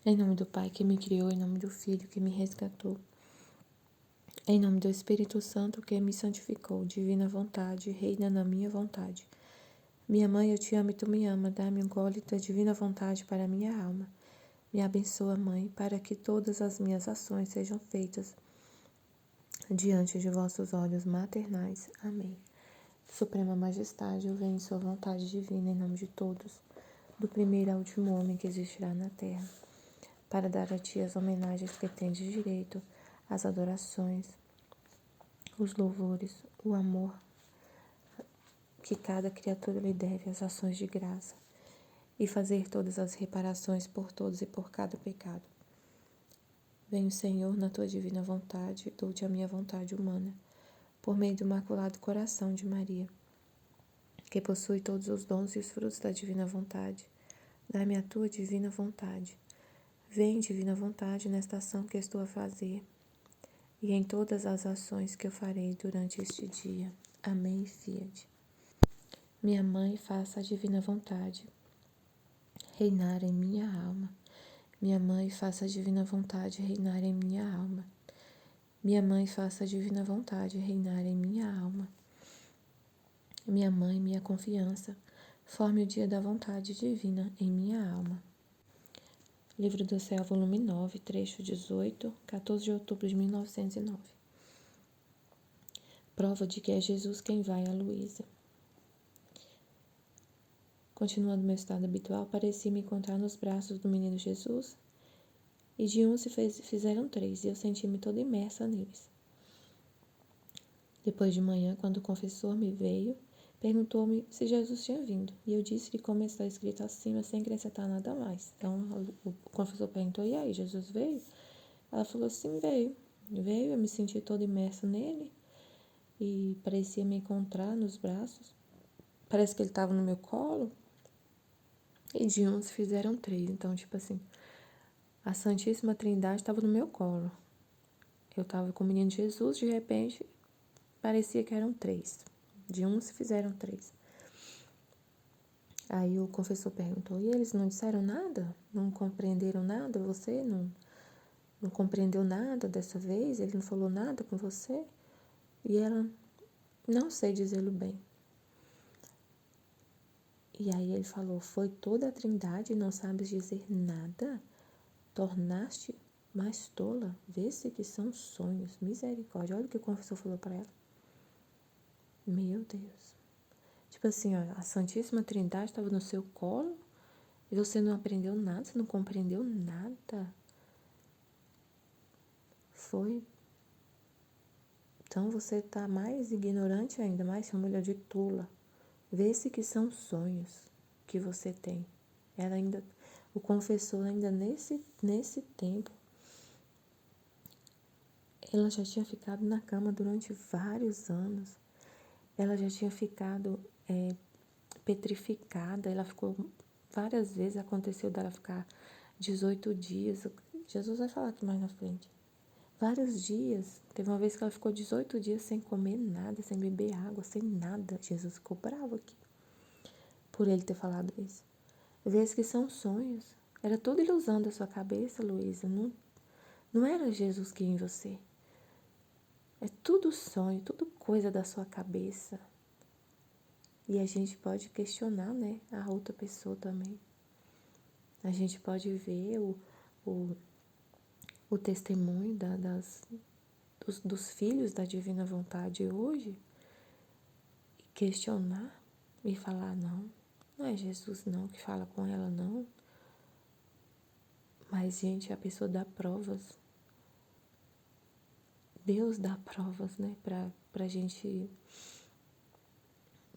Em nome do Pai que me criou, em nome do Filho que me resgatou, em nome do Espírito Santo que me santificou, divina vontade, reina na minha vontade. Minha mãe, eu te amo e tu me ama, dá-me um gole da divina vontade para a minha alma. Me abençoa, Mãe, para que todas as minhas ações sejam feitas diante de vossos olhos maternais. Amém. Suprema Majestade, eu venho em sua vontade divina em nome de todos, do primeiro ao último homem que existirá na terra, para dar a ti as homenagens que tens de direito, as adorações, os louvores, o amor que cada criatura lhe deve, as ações de graça, e fazer todas as reparações por todos e por cada pecado. Venho, Senhor, na tua divina vontade, dou-te a minha vontade humana, por meio do Imaculado Coração de Maria, que possui todos os dons e os frutos da divina vontade. Dá-me a tua divina vontade. Vem, divina vontade, nesta ação que estou a fazer e em todas as ações que eu farei durante este dia. Amém, Fiat. Minha Mãe, faça a divina vontade reinar em minha alma. Minha Mãe, faça a divina vontade reinar em minha alma. Minha Mãe, faça a divina vontade reinar em minha alma. Minha Mãe, minha confiança, forme o dia da vontade divina em minha alma. Livro do Céu, volume 9, trecho 18, 14 de outubro de 1909. Prova de que é Jesus quem vai a Luísa. Continuando meu estado habitual, pareci me encontrar nos braços do menino Jesus, e de um se fizeram três, e eu senti-me toda imersa neles. Depois de manhã, quando o confessor me veio, perguntou-me se Jesus tinha vindo, e eu disse-lhe como está escrito acima, sem acrescentar nada mais. Então, o confessor perguntou, e aí, Jesus veio? Ela falou, sim, veio. Veio, eu me senti toda imersa nele, e parecia me encontrar nos braços. Parece que ele estava no meu colo, e de um se fizeram três. Então, tipo assim, a Santíssima Trindade estava no meu colo. Eu estava com o menino Jesus, de repente, parecia que eram três. De um se fizeram três. Aí o confessor perguntou, e eles não disseram nada? Não compreenderam nada? Você não compreendeu nada dessa vez? Ele não falou nada com você? E ela, não sei dizê-lo bem. E aí ele falou, foi toda a Trindade e não sabes dizer nada? Tornaste mais tola, vê-se que são sonhos, misericórdia. Olha o que o confessor falou para ela. Meu Deus. Tipo assim, ó, a Santíssima Trindade estava no seu colo e você não aprendeu nada, você não compreendeu nada. Foi. Então você está mais ignorante ainda, mais uma mulher de tola. Vê-se que são sonhos que você tem. Ela ainda, o confessor ainda nesse tempo, ela já tinha ficado na cama durante vários anos. Ela já tinha ficado petrificada. Ela ficou várias vezes, aconteceu dela ficar 18 dias. Jesus vai falar aqui mais na frente. Vários dias. Teve uma vez que ela ficou 18 dias sem comer nada, sem beber água, sem nada. Jesus ficou bravo aqui por ele ter falado isso. Vês que são sonhos. Era toda ilusão da sua cabeça, Luísa. Não era Jesus que ia em você. É tudo sonho, tudo coisa da sua cabeça. E a gente pode questionar, né, a outra pessoa também. A gente pode ver o testemunho dos filhos da divina vontade hoje e questionar e falar, não é Jesus não que fala com ela não. Mas, gente, a pessoa dá provas. Deus dá provas, né, pra gente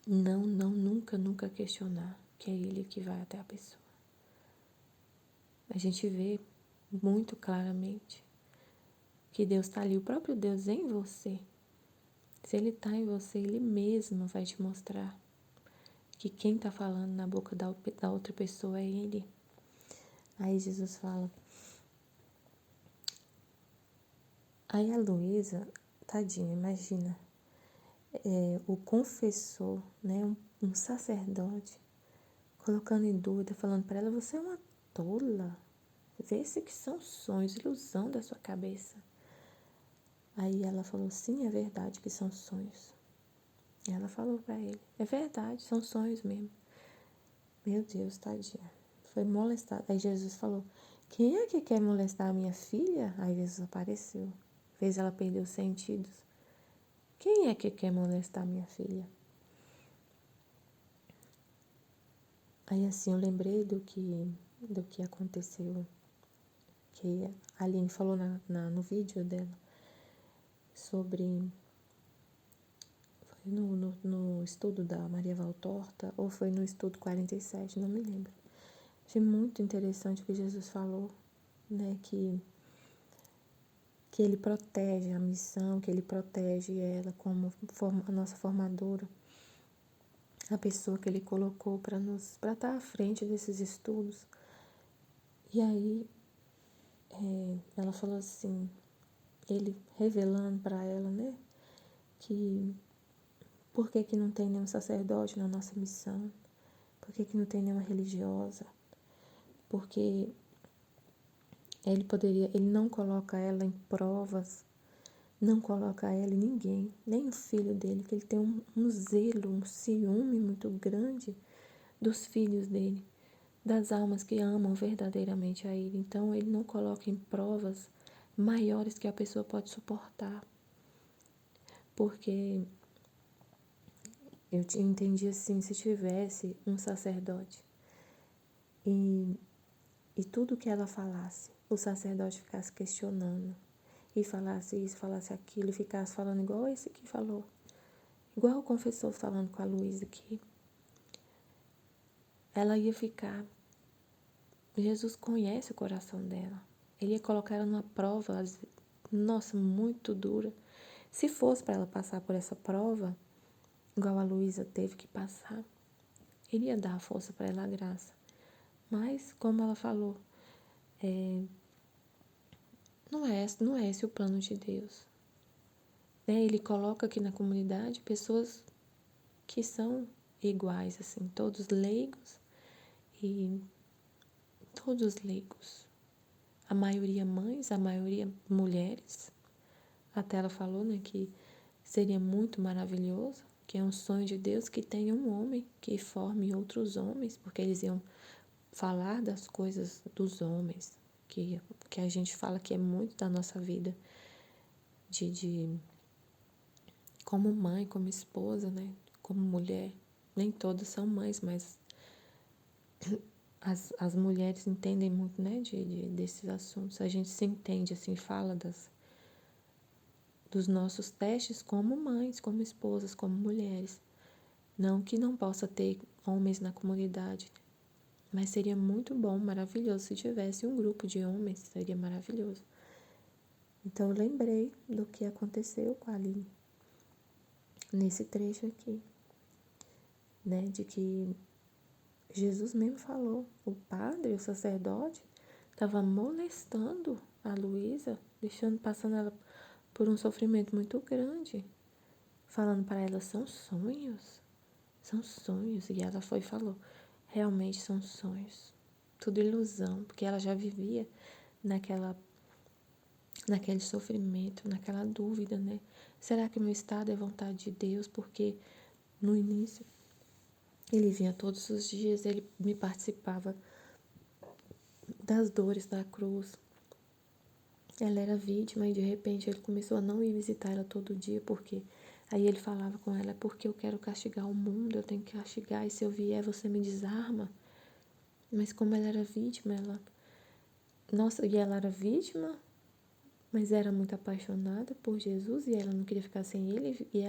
nunca questionar que é Ele que vai até a pessoa. A gente vê muito claramente que Deus está ali, o próprio Deus em você. Se Ele está em você, Ele mesmo vai te mostrar que quem está falando na boca da outra pessoa é Ele. Aí Jesus fala. Aí a Luísa, tadinha, imagina, o confessor, né, um sacerdote, colocando em dúvida, falando para ela, você é uma tola, vê se que são sonhos, ilusão da sua cabeça. Aí ela falou, sim, é verdade que são sonhos. E ela falou para ele, é verdade, são sonhos mesmo. Meu Deus, tadinha. Foi molestada. Aí Jesus falou, quem é que quer molestar a minha filha? Aí Jesus apareceu. Fez ela perder os sentidos. Quem é que quer molestar a minha filha? Aí assim eu lembrei do que aconteceu. Que a Aline falou no vídeo dela. Sobre... Foi no estudo da Maria Valtorta. Ou foi no estudo 47, não me lembro. Achei muito interessante o que Jesus falou. Né, que ele protege a missão, que ele protege ela como a nossa formadora, a pessoa que ele colocou para estar à frente desses estudos. E aí ela falou assim, ele revelando para ela, né, que por que não tem nenhum sacerdote na nossa missão, por que não tem nenhuma religiosa, porque ele não coloca ela em provas, não coloca ela em ninguém, nem o filho dele, que ele tem um zelo, um ciúme muito grande dos filhos dele, das almas que amam verdadeiramente a ele. Então, ele não coloca em provas maiores que a pessoa pode suportar. Porque eu entendi assim, se tivesse um sacerdote e tudo que ela falasse, o sacerdote ficasse questionando, e falasse isso, falasse aquilo, e ficasse falando igual esse que falou, igual o confessor falando com a Luísa aqui, ela ia ficar. Jesus conhece o coração dela. Ele ia colocar ela numa prova, nossa, muito dura. Se fosse para ela passar por essa prova, igual a Luísa teve que passar, ele ia dar a força para ela, a graça. Mas, como ela falou, não é esse o plano de Deus. Ele coloca aqui na comunidade pessoas que são iguais, assim, todos leigos e todos leigos. A maioria mães, a maioria mulheres. Até ela falou, né, que seria muito maravilhoso, que é um sonho de Deus que tenha um homem que forme outros homens, porque eles iam falar das coisas dos homens, que a gente fala que é muito da nossa vida, de como mãe, como esposa, né, como mulher. Nem todas são mães, mas as mulheres entendem muito, né, desses assuntos. A gente se entende, assim, fala dos nossos testes como mães, como esposas, como mulheres. Não que não possa ter homens na comunidade, mas seria muito bom, maravilhoso, se tivesse um grupo de homens, seria maravilhoso. Então eu lembrei do que aconteceu com a Aline, nesse trecho aqui, né, de que Jesus mesmo falou, o padre, o sacerdote, estava molestando a Luísa, passando ela por um sofrimento muito grande, falando para ela, são sonhos, e ela foi e falou, realmente são sonhos, tudo ilusão, porque ela já vivia naquele sofrimento, naquela dúvida, né? Será que meu estado é vontade de Deus? Porque no início ele vinha todos os dias, ele me participava das dores da cruz. Ela era vítima e de repente ele começou a não ir visitar ela todo dia, porque aí ele falava com ela, porque eu quero castigar o mundo, eu tenho que castigar, e se eu vier você me desarma. Mas como ela era vítima, e ela era vítima, mas era muito apaixonada por Jesus e ela não queria ficar sem ele, e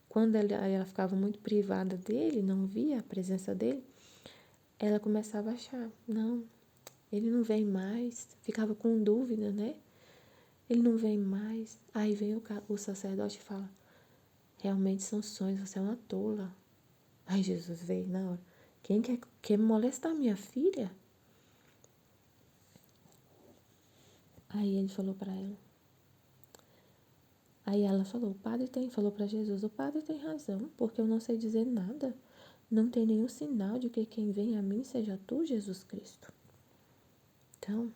quando ela ficava muito privada dele, não via a presença dele, ela começava a achar, não, ele não vem mais, ficava com dúvida, né? Ele não vem mais. Aí vem o sacerdote e fala, realmente são sonhos, você é uma tola. Aí Jesus veio na hora, quem quer molestar minha filha? Aí ele falou para ela. Aí ela falou, falou para Jesus, o padre tem razão, porque eu não sei dizer nada. Não tem nenhum sinal de que quem vem a mim seja tu, Jesus Cristo. Então,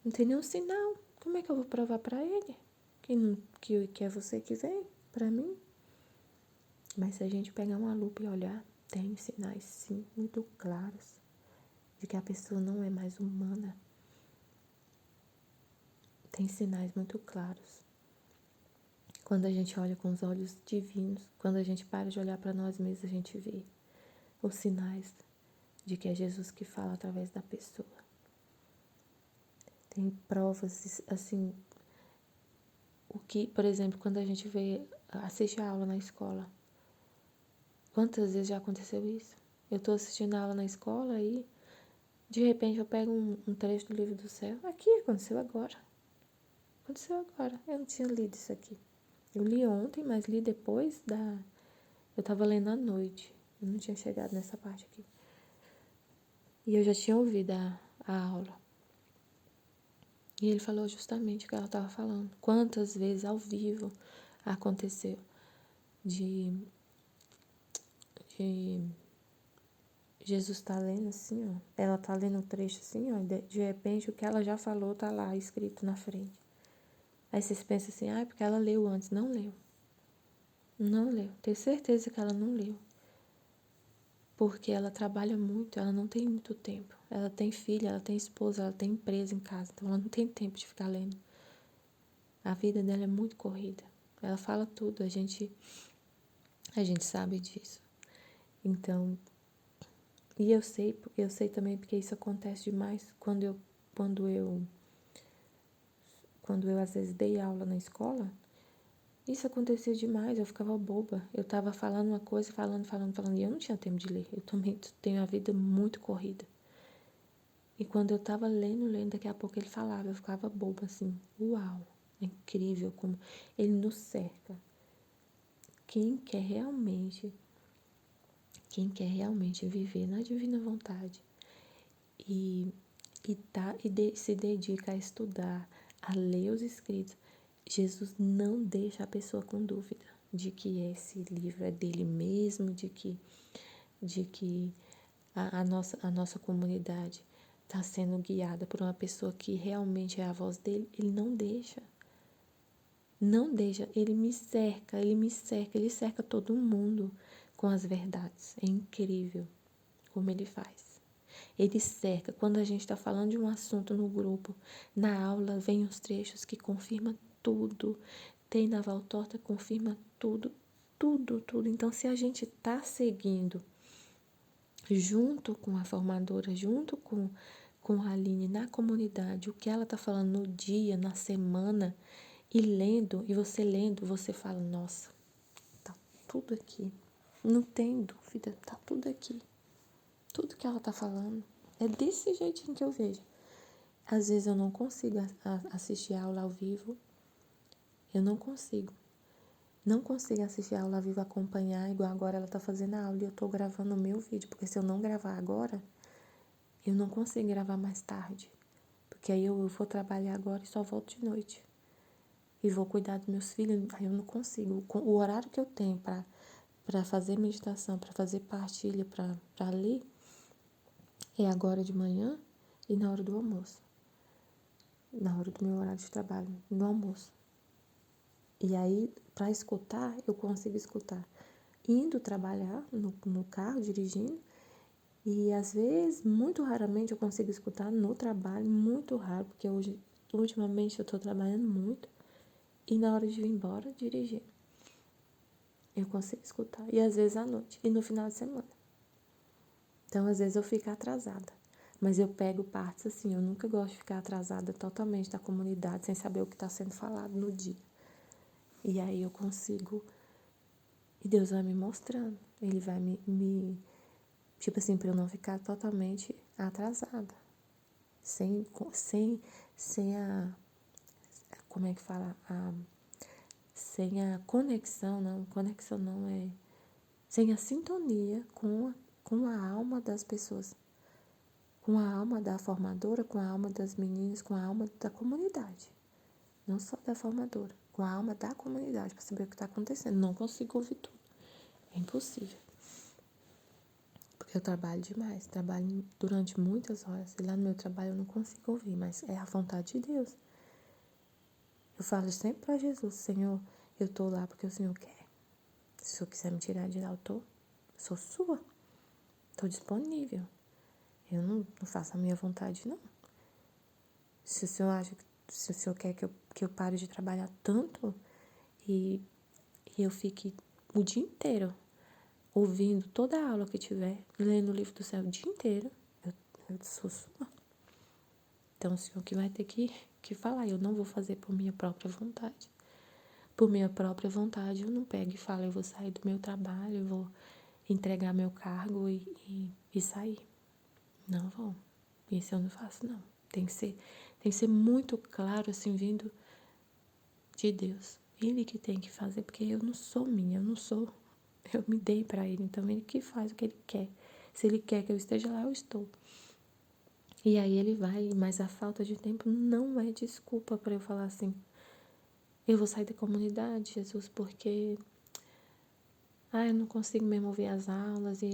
não tem nenhum sinal. Como é que eu vou provar para ele que é você que veio para mim? Mas se a gente pegar uma lupa e olhar, tem sinais, sim, muito claros de que a pessoa não é mais humana. Tem sinais muito claros. Quando a gente olha com os olhos divinos, quando a gente para de olhar para nós mesmos, a gente vê os sinais de que é Jesus que fala através da pessoa. Tem provas, assim, o que, por exemplo, quando a gente assiste a aula na escola, quantas vezes já aconteceu isso? Eu estou assistindo a aula na escola e, de repente, eu pego um trecho do livro do céu. Aqui, aconteceu agora. Aconteceu agora. Eu não tinha lido isso aqui. Eu li ontem, mas li depois da... Eu estava lendo à noite. Eu não tinha chegado nessa parte aqui. E eu já tinha ouvido a aula. E ele falou justamente o que ela estava falando. Quantas vezes ao vivo aconteceu de Jesus tá lendo assim, ó. Ela tá lendo o trecho assim, ó. De repente, o que ela já falou tá lá escrito na frente. Aí vocês pensam assim, porque ela leu antes. Não leu. Não leu. Tenho certeza que ela não leu. Porque ela trabalha muito, ela não tem muito tempo. Ela tem filha, ela tem esposa, ela tem empresa em casa. Então ela não tem tempo de ficar lendo. A vida dela é muito corrida. Ela fala tudo, a gente sabe disso. Então, e eu sei também porque isso acontece demais quando eu às vezes dei aula na escola. Isso acontecia demais, eu ficava boba. Eu estava falando uma coisa, falando, e eu não tinha tempo de ler. Eu também tenho a vida muito corrida. E quando eu estava lendo, daqui a pouco ele falava, eu ficava boba assim. Uau, é incrível como ele nos cerca. Quem quer realmente viver na divina vontade se dedica a estudar, a ler os escritos, Jesus não deixa a pessoa com dúvida de que esse livro é dele mesmo, de que a nossa comunidade está sendo guiada por uma pessoa que realmente é a voz dele. Ele não deixa. Não deixa. Ele cerca todo mundo com as verdades. É incrível como ele faz. Ele cerca. Quando a gente está falando de um assunto no grupo, na aula, vem os trechos que confirma tudo. Tem na Valtorta, confirma tudo. Tudo, tudo. Então, se a gente está seguindo junto com a formadora, junto com a Aline na comunidade, o que ela está falando no dia, na semana, e você lendo, você fala, nossa, tá tudo aqui. Não tem dúvida, tá tudo aqui. Tudo que ela tá falando é desse jeitinho que eu vejo. Às vezes eu não consigo assistir a aula ao vivo. Eu não consigo. Não consigo assistir a aula ao vivo, acompanhar, igual agora ela tá fazendo a aula e eu tô gravando o meu vídeo. Porque se eu não gravar agora, eu não consigo gravar mais tarde. Porque aí eu vou trabalhar agora e só volto de noite. E vou cuidar dos meus filhos, aí eu não consigo. O horário que eu tenho para fazer meditação, para fazer partilha, para ler, é agora de manhã e na hora do almoço. Na hora do meu horário de trabalho, no almoço. E aí, para escutar, eu consigo escutar indo trabalhar no carro, dirigindo. E às vezes, muito raramente, eu consigo escutar no trabalho, muito raro, porque ultimamente eu estou trabalhando muito. E na hora de vir embora, dirigindo. Eu consigo escutar. E às vezes à noite. E no final de semana. Então, às vezes eu fico atrasada. Mas eu pego partes assim. Eu nunca gosto de ficar atrasada totalmente da comunidade, sem saber o que está sendo falado no dia. E aí eu consigo. E Deus vai me mostrando. Ele vai tipo assim, para eu não ficar totalmente atrasada. Sem a. Como é que fala? Sem a conexão, não. Conexão não é. Sem a sintonia com a alma das pessoas. Com a alma da formadora, com a alma das meninas, com a alma da comunidade. Não só da formadora, com a alma da comunidade, para saber o que está acontecendo. Não consigo ouvir tudo. É impossível. Porque Eu trabalho demais, trabalho durante muitas horas. E lá no meu trabalho eu não consigo ouvir, mas é a vontade de Deus. Eu falo sempre para Jesus: Senhor, eu estou lá porque o Senhor quer. Se o Senhor quiser me tirar de lá, sou sua. Estou disponível. Eu não faço a minha vontade, não. Se o Senhor acha se o Senhor quer que eu pare de trabalhar tanto e eu fique o dia inteiro ouvindo toda a aula que tiver, lendo o livro do céu o dia inteiro, eu sou sua. Então o Senhor que vai ter que falar. Eu não vou fazer por minha própria vontade. Por minha própria vontade, eu não pego e falo: eu vou sair do meu trabalho, eu vou entregar meu cargo e sair. Não vou. Isso eu não faço, não. Tem que ser muito claro, assim, vindo de Deus. Ele que tem que fazer, porque eu não sou minha, eu me dei para ele, então ele que faz o que ele quer. Se ele quer que eu esteja lá, eu estou. E aí ele vai, mas a falta de tempo não é desculpa para eu falar assim: eu vou sair da comunidade, Jesus, porque eu não consigo mesmo ouvir as aulas e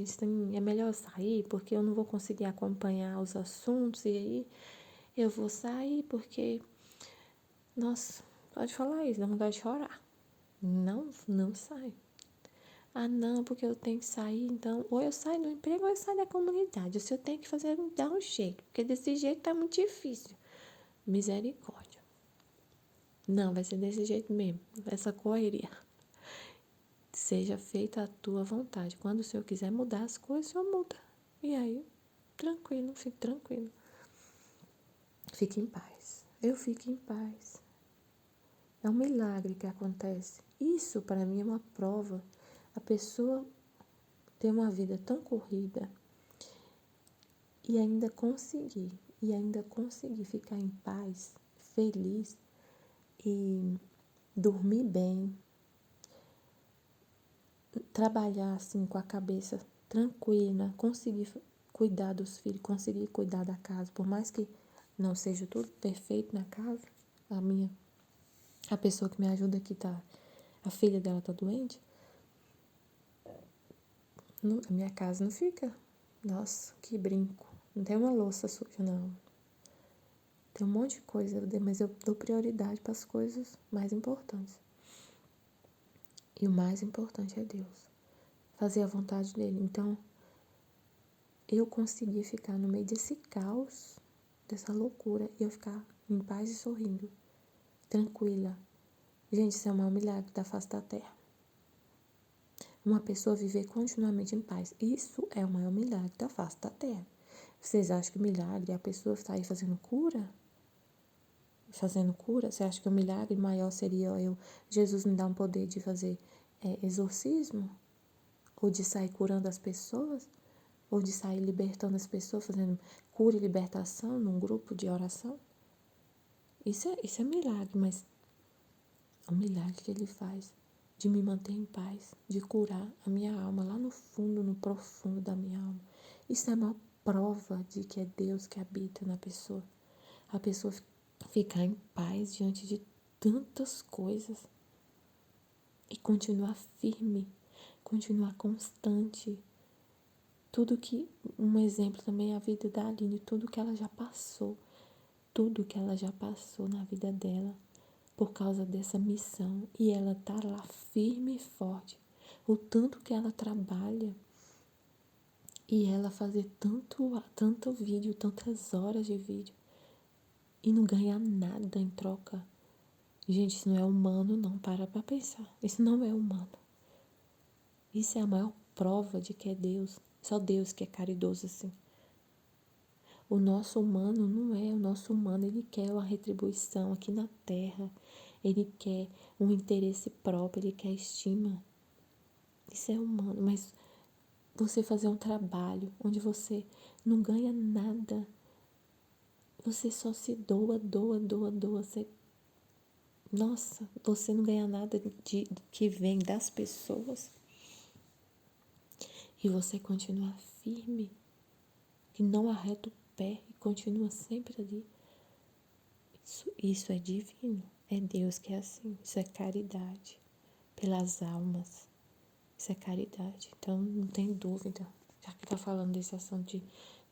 é melhor eu sair porque eu não vou conseguir acompanhar os assuntos, e aí eu vou sair porque, nossa, pode falar isso, dá vontade de chorar. Não sai. Não, porque eu tenho que sair, então, ou eu saio do emprego ou eu saio da comunidade. Se eu tenho que fazer, dá um jeito, porque desse jeito tá muito difícil. Misericórdia. Não, vai ser desse jeito mesmo, essa correria. Seja feita a tua vontade. Quando o Senhor quiser mudar as coisas, o Senhor muda. E aí, tranquilo, fique tranquilo. Fique em paz. Eu fico em paz. É um milagre que acontece. Isso, para mim, é uma prova. A pessoa ter uma vida tão corrida e ainda conseguir ficar em paz, feliz e dormir bem, trabalhar assim com a cabeça tranquila, conseguir cuidar dos filhos, conseguir cuidar da casa, por mais que não seja tudo perfeito na casa. A pessoa que me ajuda aqui a filha dela tá doente. A minha casa não fica, nossa, que brinco. Não tem uma louça suja, não. Tem um monte de coisa, mas eu dou prioridade para as coisas mais importantes. E o mais importante é Deus. Fazer a vontade dele. Então, eu consegui ficar no meio desse caos, dessa loucura, e eu ficar em paz e sorrindo, tranquila. Gente, isso é o maior milagre da face da terra. Uma pessoa viver continuamente em paz. Isso é o maior milagre da face da terra. Vocês acham que o milagre é a pessoa estar aí fazendo cura? Você acha que o milagre maior seria Jesus me dar um poder de fazer exorcismo? Ou de sair curando as pessoas? Ou de sair libertando as pessoas, fazendo cura e libertação num grupo de oração? Isso é milagre, mas o milagre que ele faz de me manter em paz, de curar a minha alma lá no fundo, no profundo da minha alma. Isso é uma prova de que é Deus que habita na pessoa. A pessoa ficar em paz diante de tantas coisas e continuar firme, continuar constante. Um exemplo também é a vida da Aline, tudo que ela já passou na vida dela por causa dessa missão, e ela tá lá firme e forte. O tanto que ela trabalha e ela fazer tanto vídeo, tantas horas de vídeo e não ganhar nada em troca. Gente, isso não é humano, não. Para pra pensar. Isso não é humano. Isso é a maior prova de que é Deus. Só Deus que é caridoso assim. O nosso humano não é. O nosso humano, ele quer uma retribuição aqui na terra. Ele quer um interesse próprio, ele quer estima. Isso é humano. Mas você fazer um trabalho onde você não ganha nada, você só se doa. Você não ganha nada que vem das pessoas. E você continua firme, que não arreta o pé e continua sempre ali. Isso é divino. É Deus que é assim. Isso é caridade pelas almas. Isso é caridade. Então não tem dúvida. Já que tá falando desse assunto de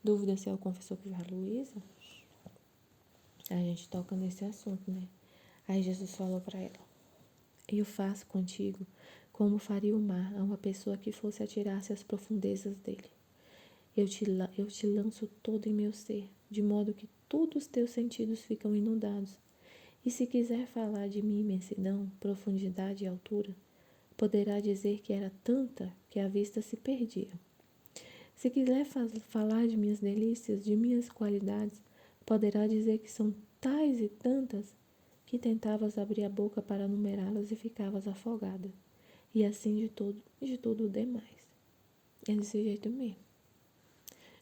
dúvida se é o confessor que vai a Luísa, a gente toca nesse assunto, né? Aí Jesus falou para ela: eu faço contigo como faria o mar a uma pessoa que fosse atirar-se às profundezas dele. Eu te lanço todo em meu ser, de modo que todos os teus sentidos ficam inundados. E se quiser falar de minha imensidão, profundidade e altura, poderá dizer que era tanta que a vista se perdia. Se quiser falar de minhas delícias, de minhas qualidades, poderá dizer que são tais e tantas que tentavas abrir a boca para numerá-las e ficavas afogada. E assim de tudo o demais. É desse jeito mesmo.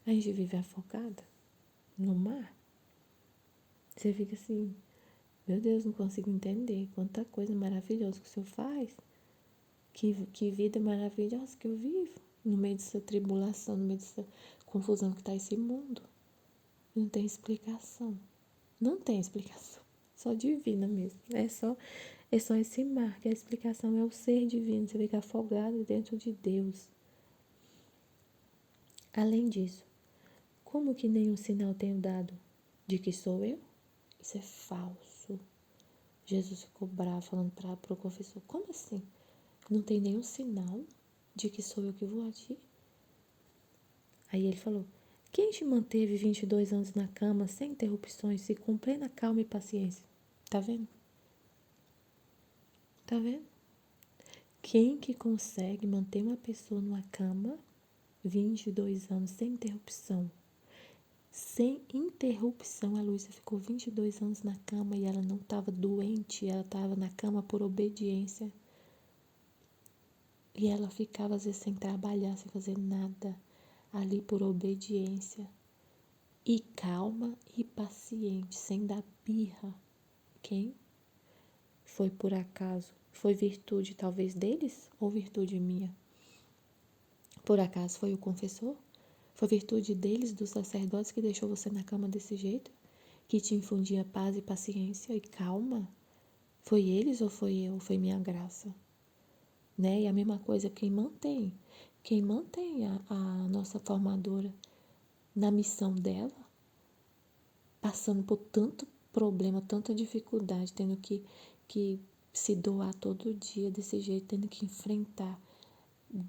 A gente vive afogada no mar. Você fica assim, meu Deus, não consigo entender quanta coisa maravilhosa que o Senhor faz. Que vida maravilhosa que eu vivo. No meio dessa tribulação, no meio dessa confusão que está esse mundo. Não tem explicação. Não tem explicação. Só divina mesmo. É só esse mar, que a explicação é o ser divino. Você fica afogado dentro de Deus. Além disso, como que nenhum sinal tenho dado de que sou eu? Isso é falso. Jesus ficou bravo falando para o confessor: como assim? Não tem nenhum sinal de que sou eu que vou agir? Aí ele falou: quem te manteve 22 anos na cama sem interrupções e com plena calma e paciência? Tá vendo? Tá vendo? Quem que consegue manter uma pessoa numa cama 22 anos sem interrupção? Sem interrupção, a Luísa ficou 22 anos na cama e ela não estava doente, ela estava na cama por obediência. E ela ficava às vezes sem trabalhar, sem fazer nada, ali por obediência. E calma e paciente, sem dar birra. Quem? Foi por acaso? Foi virtude talvez deles ou virtude minha? Por acaso foi o confessor? Foi virtude deles, dos sacerdotes, que deixou você na cama desse jeito? Que te infundia paz e paciência e calma? Foi eles ou foi eu? Foi minha graça? Né? E a mesma coisa, quem mantém a nossa formadora na missão dela, passando por tanto problema, tanta dificuldade, tendo que se doar todo dia desse jeito, tendo que enfrentar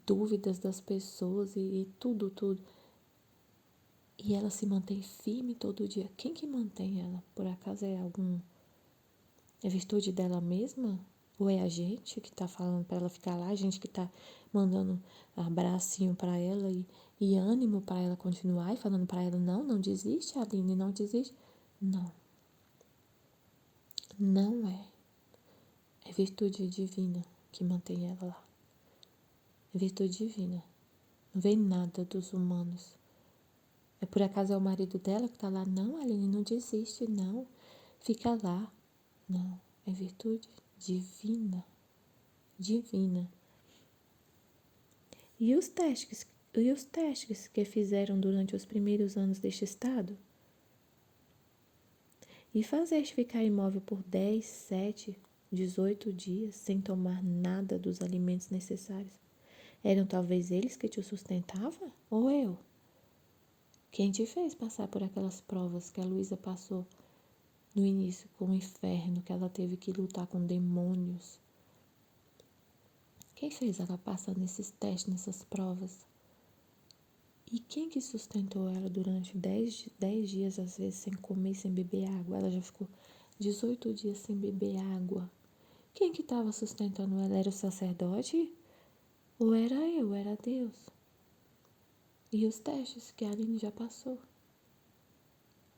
dúvidas das pessoas e tudo, tudo. E ela se mantém firme todo dia. Quem que mantém ela? Por acaso é virtude dela mesma? Ou é a gente que tá falando para ela ficar lá, a gente que tá mandando abracinho para ela e ânimo para ela continuar e falando para ela: não desiste, Aline, não desiste. Não, não é. É virtude divina que mantém ela lá. É virtude divina. Não vem nada dos humanos. É por acaso é o marido dela que tá lá? Não, Aline, não desiste, não. Fica lá. Não, é virtude divina. Divina. E os testes que fizeram durante os primeiros anos deste estado? E fazeste ficar imóvel por 10, 7, 18 dias, sem tomar nada dos alimentos necessários. Eram talvez eles que te sustentavam? Ou eu? Quem te fez passar por aquelas provas que a Luísa passou no início com o inferno, que ela teve que lutar com demônios? Quem fez ela passar nesses testes, nessas provas? E quem que sustentou ela durante 10 dias, às vezes, sem comer, sem beber água? Ela já ficou 18 dias sem beber água. Quem que estava sustentando ela? Era o sacerdote? Ou era eu? Era Deus? E os testes que a Aline já passou?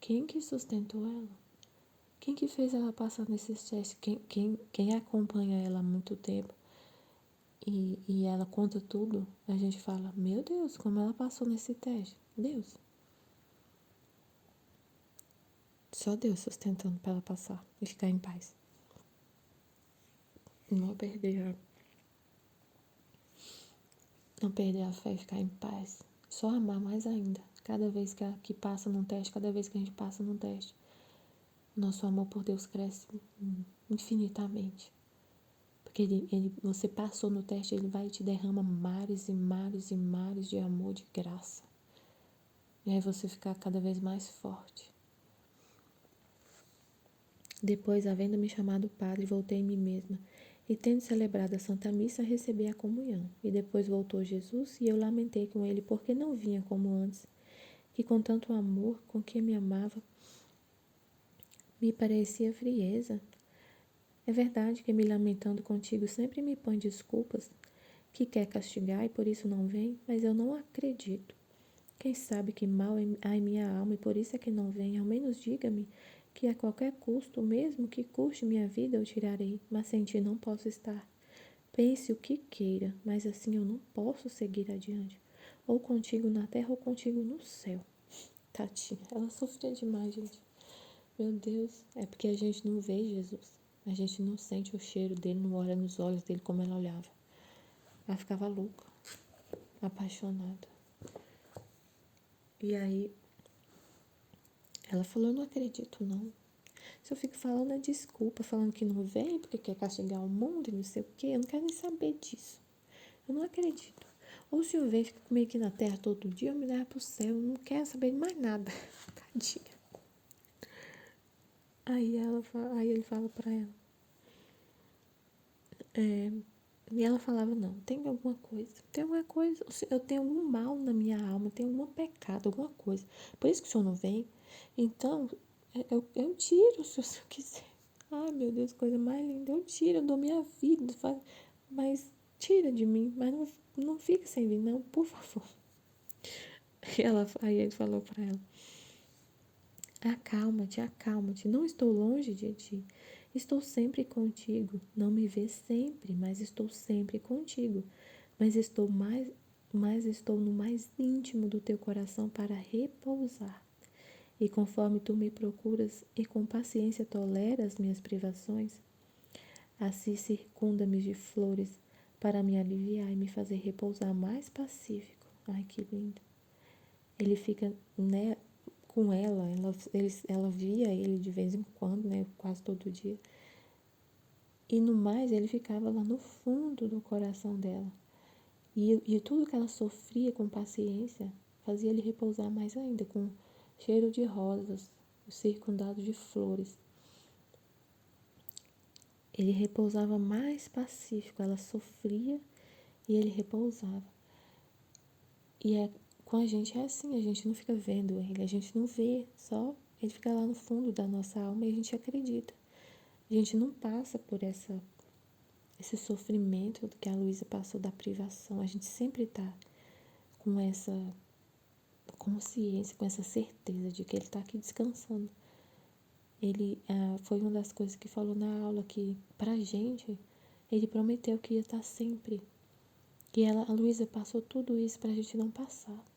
Quem que sustentou ela? Quem que fez ela passar nesses testes? Quem acompanha ela há muito tempo e ela conta tudo, a gente fala: meu Deus, como ela passou nesse teste. Deus. Só Deus sustentando para ela passar e ficar em paz. Não perder a fé e ficar em paz. Só amar mais ainda. Cada vez que passa num teste, cada vez que a gente passa num teste, nosso amor por Deus cresce infinitamente. Porque você passou no teste, ele vai e te derrama mares e mares e mares de amor, de graça. E aí você fica cada vez mais forte. Depois, havendo-me chamado padre, voltei em mim mesma. E tendo celebrado a Santa Missa, recebi a comunhão. E depois voltou Jesus, e eu lamentei com ele, porque não vinha como antes, que com tanto amor com que me amava, me parecia frieza. É verdade que, me lamentando contigo, sempre me põe desculpas, que quer castigar e por isso não vem, mas eu não acredito. Quem sabe que mal há em minha alma e por isso é que não vem, ao menos diga-me que a qualquer custo, mesmo que custe minha vida, eu tirarei, mas sem ti não posso estar. Pense o que queira, mas assim eu não posso seguir adiante, ou contigo na terra ou contigo no céu. Tati, ela sofria demais, gente. Meu Deus, é porque a gente não vê Jesus. A gente não sente o cheiro dele, não olha nos olhos dele como ela olhava. Ela ficava louca, apaixonada. E aí, ela falou, eu não acredito não. Se eu fico falando é desculpa, falando que não vem porque quer castigar o mundo e não sei o quê, eu não quero nem saber disso. Eu não acredito. Ou o senhor vem e fica comigo aqui na terra todo dia, eu me levo pro céu, eu não quero saber de mais nada. Tadinha. Aí ele fala pra ela. E ela falava, não, tem alguma coisa, eu tenho algum mal na minha alma, tem algum pecado, alguma coisa. Por isso que o senhor não vem. Então, eu tiro se o senhor quiser. Ai, meu Deus, coisa mais linda. Eu tiro, eu dou minha vida, mas tira de mim, mas não fica sem mim, não, por favor. Aí ele falou pra ela, acalma-te, não estou longe de ti. Estou sempre contigo. Não me vês sempre, mas estou sempre contigo. Mas estou no mais íntimo do teu coração para repousar. E conforme tu me procuras e com paciência toleras minhas privações, assim circunda-me de flores para me aliviar e me fazer repousar mais pacífico. Ai, que lindo. Ele fica, né, com ela via ele de vez em quando, né, quase todo dia. E no mais, ele ficava lá no fundo do coração dela. E tudo que ela sofria com paciência fazia ele repousar mais ainda, com cheiro de rosas, circundado de flores. Ele repousava mais pacífico, ela sofria e ele repousava. Com a gente é assim, a gente não fica vendo ele, a gente não vê, só ele fica lá no fundo da nossa alma e a gente acredita. A gente não passa por esse sofrimento que a Luísa passou da privação. A gente sempre está com essa consciência, com essa certeza de que ele está aqui descansando. Ele foi uma das coisas que falou na aula que, pra gente, ele prometeu que ia estar sempre. E a Luísa passou tudo isso pra gente não passar.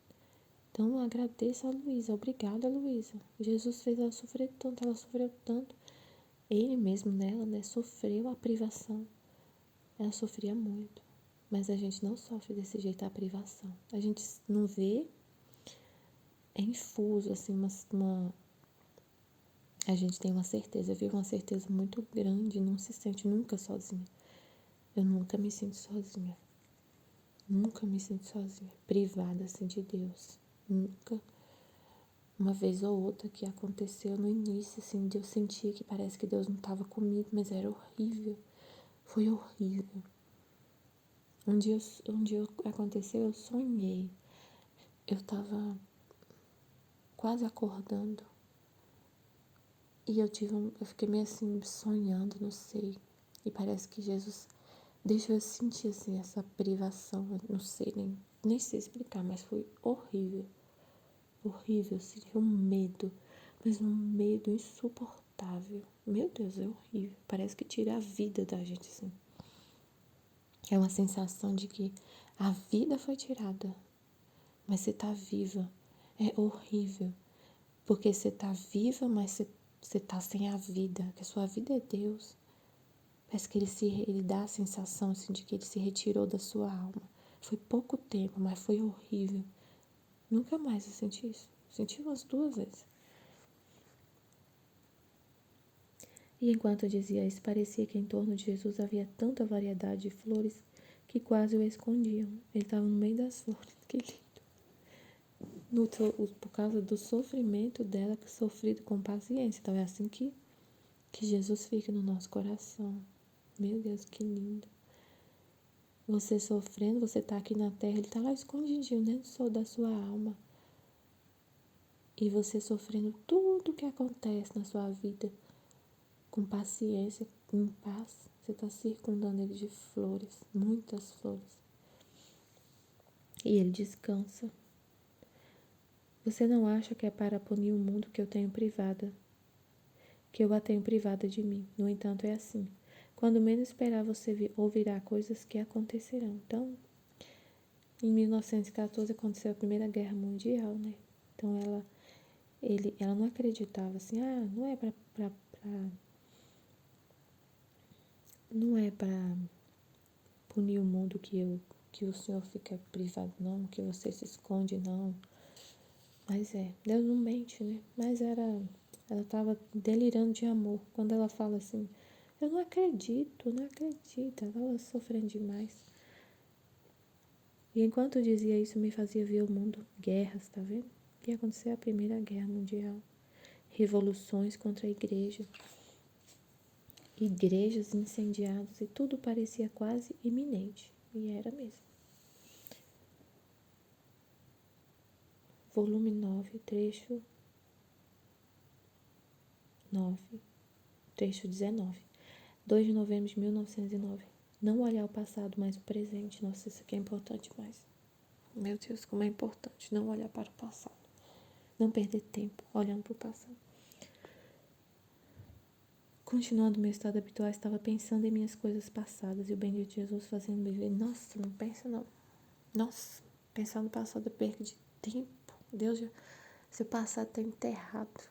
Então, agradeço a Luísa. Obrigada, Luísa. Jesus fez ela sofrer tanto, ela sofreu tanto. Ele mesmo nela, né, sofreu a privação. Ela sofria muito. Mas a gente não sofre desse jeito a privação. A gente não vê, é infuso, assim, a gente tem uma certeza, vive uma certeza muito grande, não se sente nunca sozinha. Eu nunca me sinto sozinha. Nunca me sinto sozinha, privada assim de Deus. Nunca. Uma vez ou outra que aconteceu no início, assim, de eu sentir que parece que Deus não estava comigo, mas era horrível. Foi horrível. Um dia aconteceu, eu sonhei. Eu tava quase acordando. E eu fiquei meio assim, sonhando, não sei. E parece que Jesus deixou eu sentir, assim, essa privação. Eu não sei, nem sei explicar, mas foi horrível. Horrível, eu senti um medo. Mas um medo insuportável. Meu Deus, é horrível. Parece que tira a vida da gente, assim. É uma sensação de que a vida foi tirada, mas você tá viva. É horrível. Porque você tá viva, mas você tá sem a vida. Que a sua vida é Deus. Parece que ele dá a sensação assim, de que ele se retirou da sua alma. Foi pouco tempo, mas foi horrível. Nunca mais eu senti isso. Senti umas 2 vezes. E enquanto dizia isso, parecia que em torno de Jesus havia tanta variedade de flores que quase o escondiam. Ele estava no meio das flores. Que lindo. Por causa do sofrimento dela, que sofrido com paciência. Então é assim que Jesus fica no nosso coração. Meu Deus, que lindo. Você sofrendo, você está aqui na terra, ele está lá escondidinho dentro da sua alma. E você sofrendo tudo que acontece na sua vida, com paciência, em paz, você está circundando ele de flores, muitas flores. E ele descansa. Você não acha que é para punir o mundo que eu tenho privada, que eu a tenho privada de mim. No entanto, é assim. Quando menos esperar, você ouvirá coisas que acontecerão. Então, em 1914 aconteceu a Primeira Guerra Mundial, né? Então, ela não acreditava assim, não é não é para punir o mundo que o Senhor fica privado, não, que você se esconde, não. Mas Deus não mente, né? Mas ela estava delirando de amor. Quando ela fala assim, eu não acredito, ela estava sofrendo demais. E enquanto dizia isso, me fazia ver o mundo, guerras, tá vendo? E aconteceu a Primeira Guerra Mundial. Revoluções contra a igreja. Igrejas incendiadas e tudo parecia quase iminente. E era mesmo. Volume 9, trecho 9, trecho 19. 2 de novembro de 1909. Não olhar o passado, mas o presente. Nossa, isso aqui é importante mais. Meu Deus, como é importante não olhar para o passado. Não perder tempo olhando para o passado. Continuando meu estado habitual, estava pensando em minhas coisas passadas e o bendito Jesus fazendo viver. Nossa, não pensa não. Nossa, pensar no passado é perda de tempo. Deus já, seu passado está enterrado.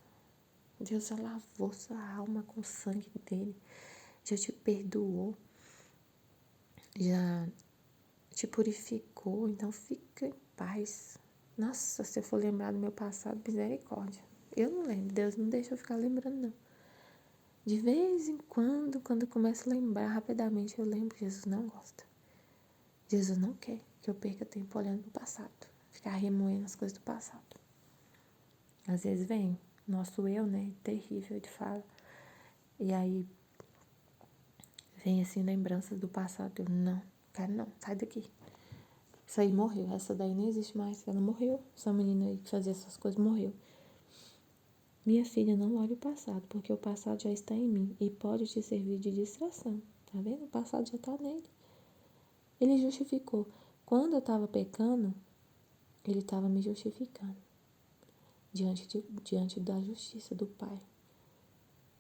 Deus já lavou sua alma com o sangue dele. Já te perdoou. Já te purificou. Então fica em paz. Nossa, se eu for lembrar do meu passado, misericórdia. Eu não lembro. Deus não deixa eu ficar lembrando, não. De vez em quando eu começo a lembrar rapidamente, eu lembro que Jesus não gosta. Jesus não quer que eu perca tempo olhando para o passado. Ficar remoendo as coisas do passado. Às vezes vem nosso eu, né? Terrível, de fala. E aí vem assim lembranças do passado. Eu não, quero não, sai daqui. Isso aí morreu. Essa daí não existe mais. Ela morreu. Essa menina aí que fazia essas coisas morreu. Minha filha, não olhe o passado, porque o passado já está em mim e pode te servir de distração. Tá vendo? O passado já está nele. Ele justificou. Quando eu estava pecando, ele estava me justificando diante da justiça do Pai.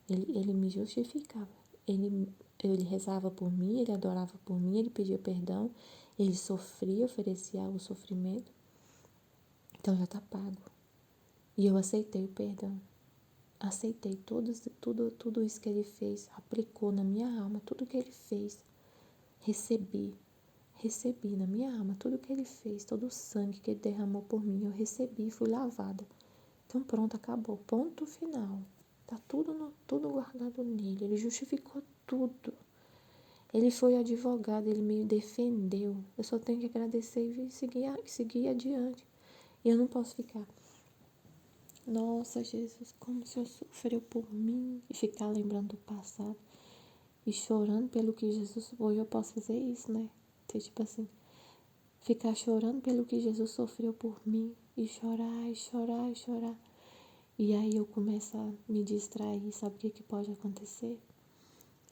Ele me justificava. Ele rezava por mim, ele adorava por mim, ele pedia perdão, ele sofria, oferecia o sofrimento. Então já está pago. E eu aceitei o perdão. Aceitei tudo isso que ele fez, aplicou na minha alma, tudo que ele fez. Recebi na minha alma tudo que ele fez, todo o sangue que ele derramou por mim. Eu recebi, fui lavada. Então pronto, acabou. Ponto final. Tá tudo guardado nele. Ele justificou tudo. Ele foi advogado, ele me defendeu. Eu só tenho que agradecer e seguir adiante. E eu não posso ficar, nossa, Jesus, como o Senhor sofreu por mim, e ficar lembrando do passado e chorando pelo que Jesus. Hoje eu posso fazer isso, né? Tipo assim, ficar chorando pelo que Jesus sofreu por mim e chorar, e chorar, e chorar. E aí eu começo a me distrair. Sabe o que pode acontecer?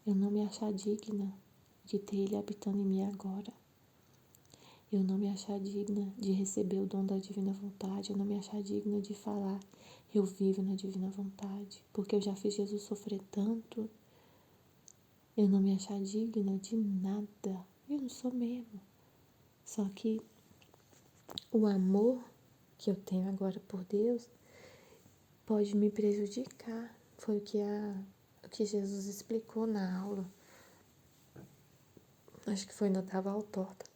Eu não me achar digna de ter Ele habitando em mim agora. Eu não me achar digna de receber o dom da divina vontade. Eu não me achar digna de falar, eu vivo na divina vontade. Porque eu já fiz Jesus sofrer tanto. Eu não me achar digna de nada. Eu não sou mesmo. Só que o amor que eu tenho agora por Deus pode me prejudicar. Foi o que Jesus explicou na aula. Acho que foi no Taval Torta.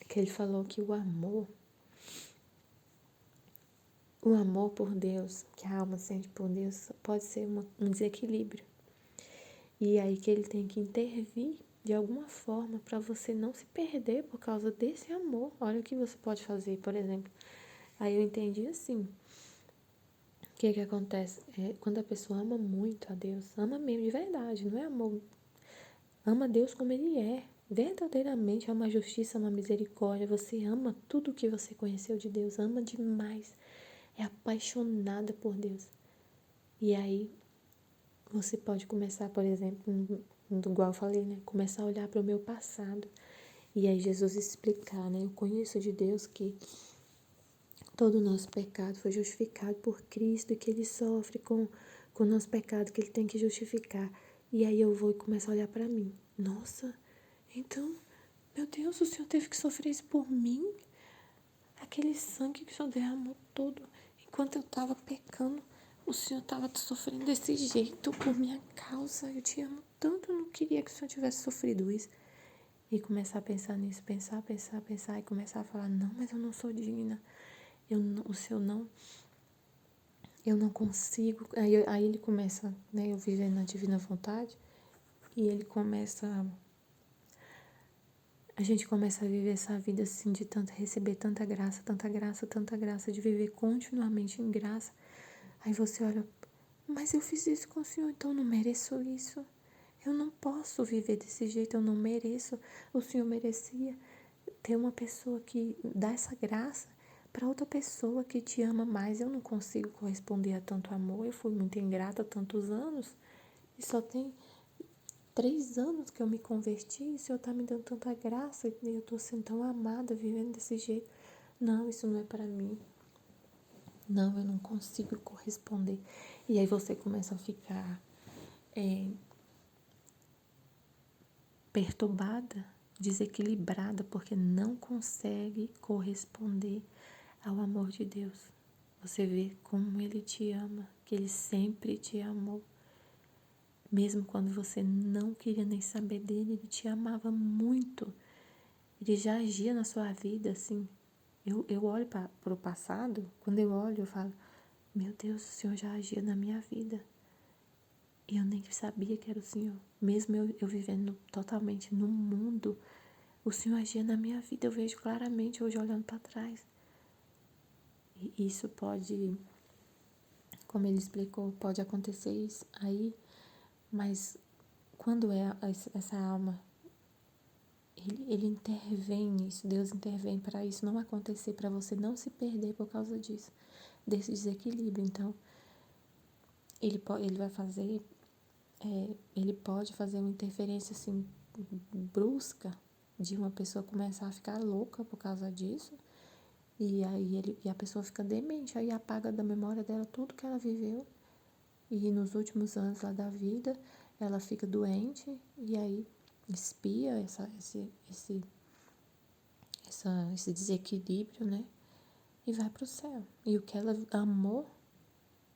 Que ele falou que o o amor por Deus, que a alma sente por Deus, pode ser um desequilíbrio. E aí que ele tem que intervir de alguma forma para você não se perder por causa desse amor. Olha o que você pode fazer, por exemplo. Aí eu entendi assim. O que acontece? Quando a pessoa ama muito a Deus, ama mesmo de verdade, não é amor. Ama Deus como Ele é. Verdadeiramente ama a justiça, ama a misericórdia. Você ama tudo o que você conheceu de Deus. Ama demais. É apaixonada por Deus. E aí, você pode começar, por exemplo, igual eu falei, né? Começar a olhar para o meu passado. E aí Jesus explicar, né? Eu conheço de Deus que todo o nosso pecado foi justificado por Cristo e que Ele sofre com o nosso pecado, que Ele tem que justificar. E aí eu vou começar a olhar para mim. Nossa, então, meu Deus, o Senhor teve que sofrer isso por mim? Aquele sangue que o Senhor derramou todo. Enquanto eu estava pecando, o Senhor estava sofrendo desse jeito por minha causa. Eu te amo tanto, eu não queria que o Senhor tivesse sofrido isso. E começar a pensar nisso, pensar, e começar a falar, não, mas eu não sou digna. O Senhor não, eu não consigo. Aí ele começa, né, eu vivendo na divina vontade, e ele começa, a gente começa a viver essa vida assim, de tanto receber tanta graça, tanta graça, tanta graça, de viver continuamente em graça. Aí você olha, mas eu fiz isso com o Senhor, então eu não mereço isso. Eu não posso viver desse jeito, eu não mereço. O Senhor merecia ter uma pessoa que dá essa graça para outra pessoa que te ama mais. Eu não consigo corresponder a tanto amor. Eu fui muito ingrata há tantos anos e só tem 3 anos que eu me converti e o Senhor está me dando tanta graça e eu estou sendo tão amada, vivendo desse jeito. Não, isso não é para mim. Não, eu não consigo corresponder. E aí você começa a ficar perturbada, desequilibrada, porque não consegue corresponder ao amor de Deus. Você vê como Ele te ama, que Ele sempre te amou. Mesmo quando você não queria nem saber dele, Ele te amava muito. Ele já agia na sua vida, assim. Eu olho para o passado, quando eu olho, eu falo, meu Deus, o Senhor já agia na minha vida. E eu nem sabia que era o Senhor. Mesmo eu vivendo totalmente no mundo, o Senhor agia na minha vida. Eu vejo claramente hoje olhando para trás. E isso pode, como ele explicou, pode acontecer isso aí, mas quando é essa alma, ele intervém nisso, Deus intervém para isso não acontecer, para você não se perder por causa disso, desse desequilíbrio. Então, ele vai fazer, ele pode fazer uma interferência assim, brusca, de uma pessoa começar a ficar louca por causa disso, e aí a pessoa fica demente, aí apaga da memória dela tudo que ela viveu, e nos últimos anos lá da vida, ela fica doente, e aí espia esse desequilíbrio, né? E vai para o céu. E o que ela amou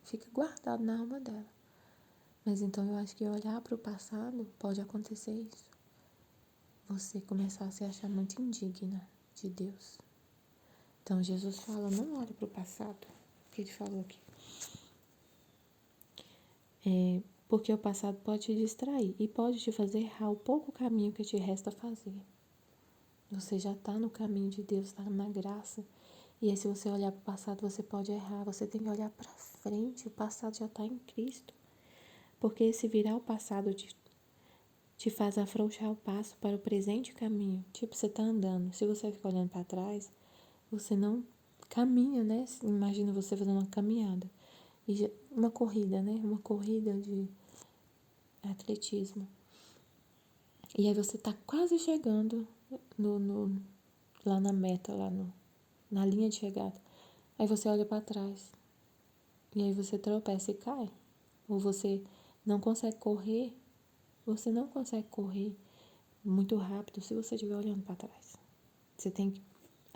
fica guardado na alma dela. Mas então eu acho que olhar para o passado pode acontecer isso. Você começar a se achar muito indigna de Deus. Então Jesus fala, não olhe para o passado. O que ele falou aqui? Porque o passado pode te distrair e pode te fazer errar o pouco caminho que te resta fazer. Você já está no caminho de Deus, está na graça. E aí se você olhar para o passado, você pode errar. Você tem que olhar para frente. O passado já está em Cristo. Porque esse virar o passado te faz afrouxar o passo para o presente caminho. Tipo, você está andando. Se você ficar olhando para trás, você não caminha, né? Imagina você fazendo uma caminhada. Uma corrida, né? Uma corrida de atletismo. E aí você está quase chegando lá na meta, na linha de chegada. Aí você olha para trás. E aí você tropeça e cai. Ou você não consegue correr. Você não consegue correr muito rápido se você estiver olhando para trás. Você tem que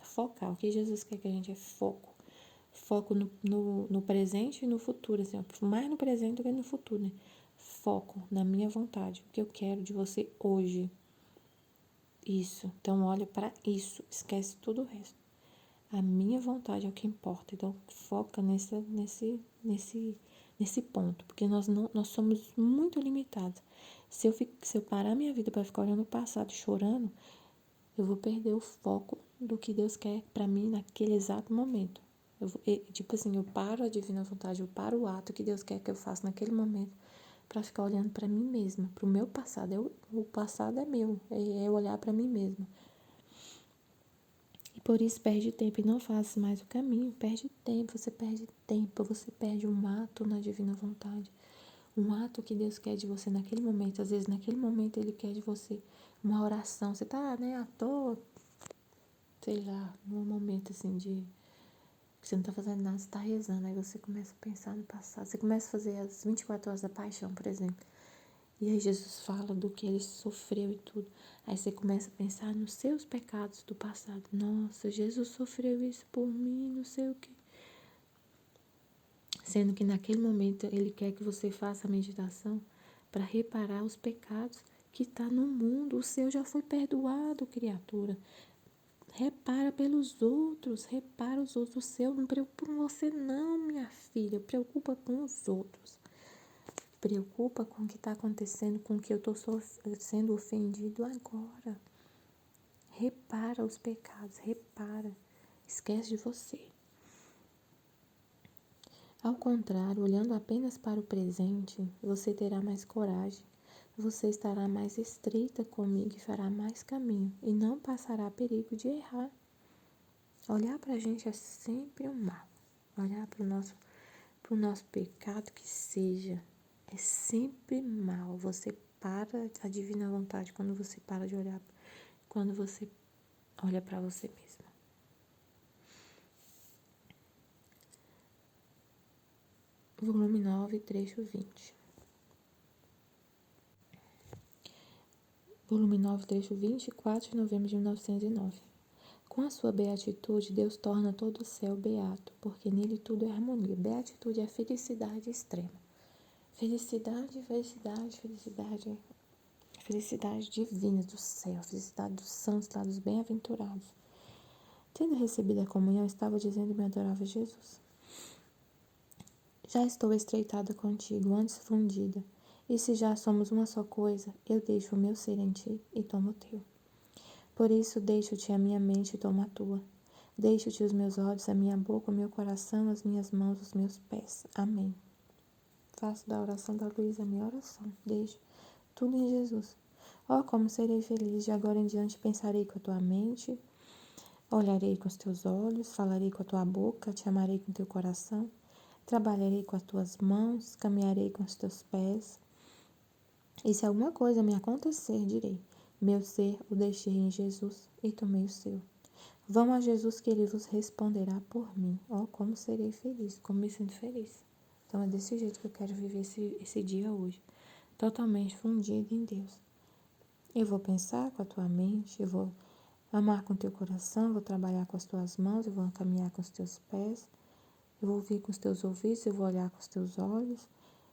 focar. O que Jesus quer que a gente é foco. Foco no presente e no futuro. Assim, mais no presente do que no futuro, né? Foco na minha vontade. O que eu quero de você hoje. Isso. Então olha para isso. Esquece tudo o resto. A minha vontade é o que importa. Então, foca nesse ponto, porque nós somos muito limitados. Se eu parar minha vida para ficar olhando o passado, chorando, eu vou perder o foco do que Deus quer para mim naquele exato momento. Tipo assim, eu paro a divina vontade, eu paro o ato que Deus quer que eu faça naquele momento para ficar olhando para mim mesma, para o meu passado. O passado é meu, é eu olhar para mim mesma. E por isso perde tempo e não faz mais o caminho. Perde tempo, você perde um ato na divina vontade. Um ato que Deus quer de você naquele momento. Às vezes naquele momento Ele quer de você uma oração. Você tá, né, à toa, sei lá, num momento assim de que você não tá fazendo nada, você tá rezando. Aí você começa a pensar no passado. Você começa a fazer as 24 horas da paixão, por exemplo. E aí Jesus fala do que ele sofreu e tudo. Aí você começa a pensar nos seus pecados do passado. Nossa, Jesus sofreu isso por mim, não sei o quê. Sendo que naquele momento ele quer que você faça a meditação para reparar os pecados que está no mundo. O seu já foi perdoado, criatura. Repara pelos outros, repara os outros. O seu não preocupa com você não, minha filha. Preocupa com os outros. Preocupa com o que está acontecendo, com o que eu estou sendo ofendido agora. Repara os pecados, repara. Esquece de você. Ao contrário, olhando apenas para o presente, você terá mais coragem. Você estará mais estreita comigo e fará mais caminho, e não passará perigo de errar. Olhar para a gente é sempre um mal. Olhar para o nosso pecado que seja, é sempre mal. Você para a divina vontade quando você para de olhar, quando você olha para você mesmo. Volume 9, trecho 20. Volume 9, trecho 20, 4 de novembro de 1909. Com a sua beatitude, Deus torna todo o céu beato, porque nele tudo é harmonia. Beatitude é felicidade extrema. Felicidade, felicidade, felicidade. Felicidade divina do céu, felicidade dos santos, lá dos bem-aventurados. Tendo recebido a comunhão, estava dizendo e me adorava Jesus. Já estou estreitada contigo, antes fundida, e se já somos uma só coisa, eu deixo o meu ser em ti e tomo o teu. Por isso deixo-te a minha mente e tomo a tua. Deixo-te os meus olhos, a minha boca, o meu coração, as minhas mãos, os meus pés. Amém. Faço da oração da Luísa a minha oração. Deixo tudo em Jesus. Oh, como serei feliz! De agora em diante pensarei com a tua mente, olharei com os teus olhos, falarei com a tua boca, te amarei com o teu coração, trabalharei com as tuas mãos, caminharei com os teus pés. E se alguma coisa me acontecer, direi: meu ser o deixei em Jesus e tomei o seu. Vão a Jesus que ele vos responderá por mim. Oh, como serei feliz, como me sinto feliz. Então é desse jeito que eu quero viver esse dia hoje. Totalmente fundido em Deus. Eu vou pensar com a tua mente, eu vou amar com o teu coração, eu vou trabalhar com as tuas mãos, eu vou caminhar com os teus pés, eu vou ouvir com os teus ouvidos, eu vou olhar com os teus olhos.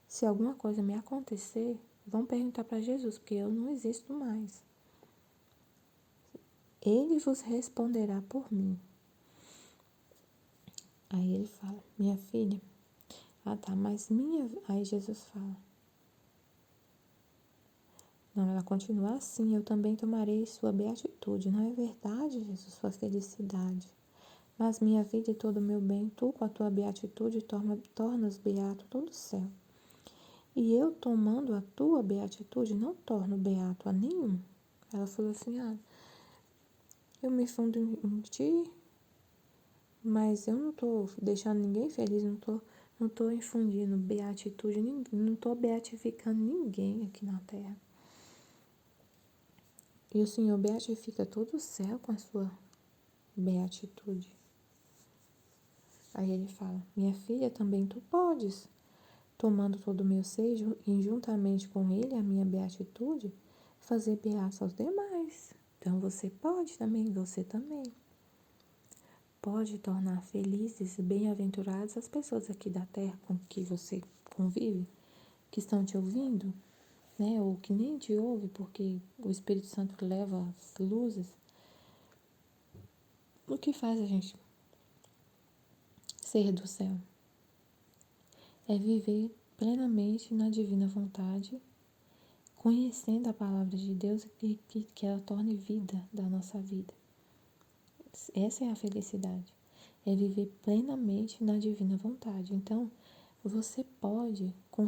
Se alguma coisa me acontecer, vão perguntar para Jesus, porque eu não existo mais. Ele vos responderá por mim. Aí ele fala, minha filha, mas Aí Jesus fala, não, ela continua assim, eu também tomarei sua beatitude. Não é verdade, Jesus, sua felicidade. Mas minha vida e todo o meu bem, tu com a tua beatitude tornas beato todo o céu. E eu tomando a tua beatitude, não torno beato a nenhum. Ela falou assim, eu me fundo em ti, mas eu não estou deixando ninguém feliz, não tô infundindo beatitude, não estou beatificando ninguém aqui na terra. E o Senhor beatifica todo o céu com a sua beatitude. Aí ele fala, minha filha, também tu podes, tomando todo o meu seio e juntamente com ele a minha beatitude, fazer beatos aos demais. Então você pode também, você também. Pode tornar felizes e bem-aventuradas as pessoas aqui da terra com que você convive, que estão te ouvindo, né? Ou que nem te ouve, porque o Espírito Santo leva as luzes. O que faz a gente ser do céu. É viver plenamente na divina vontade, conhecendo a palavra de Deus e que ela torne vida da nossa vida. Essa é a felicidade. É viver plenamente na divina vontade. Então, você pode, com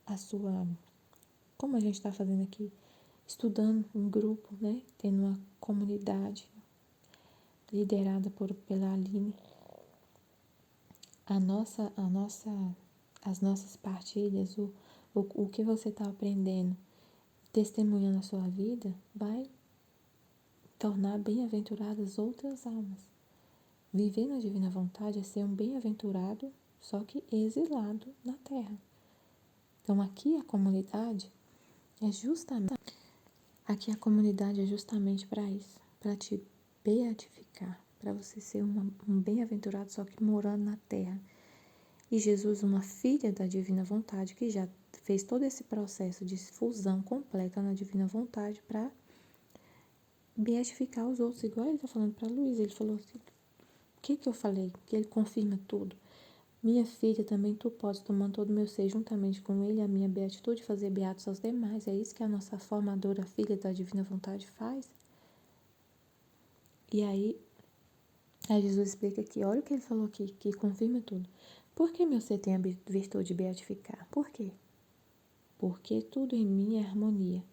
a sua... Como a gente está fazendo aqui, estudando em grupo, né? Tendo uma comunidade liderada pela Aline. As nossas partilhas, o que você está aprendendo, testemunhando a sua vida, vai tornar bem-aventuradas outras almas. Viver na divina vontade é ser um bem-aventurado, só que exilado na terra. Então aqui a comunidade é justamente para isso, para te beatificar, para você ser um bem-aventurado, só que morando na terra. E Jesus, uma filha da divina vontade, que já fez todo esse processo de fusão completa na divina vontade para beatificar os outros, igual ele está falando para Luísa. Ele falou assim, o que eu falei? Que ele confirma tudo. Minha filha, também tu podes, tomando todo o meu ser, juntamente com ele, a minha beatitude, fazer beatos aos demais. É isso que a nossa formadora filha da divina vontade faz. E aí Jesus explica aqui, olha o que ele falou aqui, que confirma tudo. Por que meu ser tem a virtude de beatificar? Por quê? Porque tudo em mim é harmonia.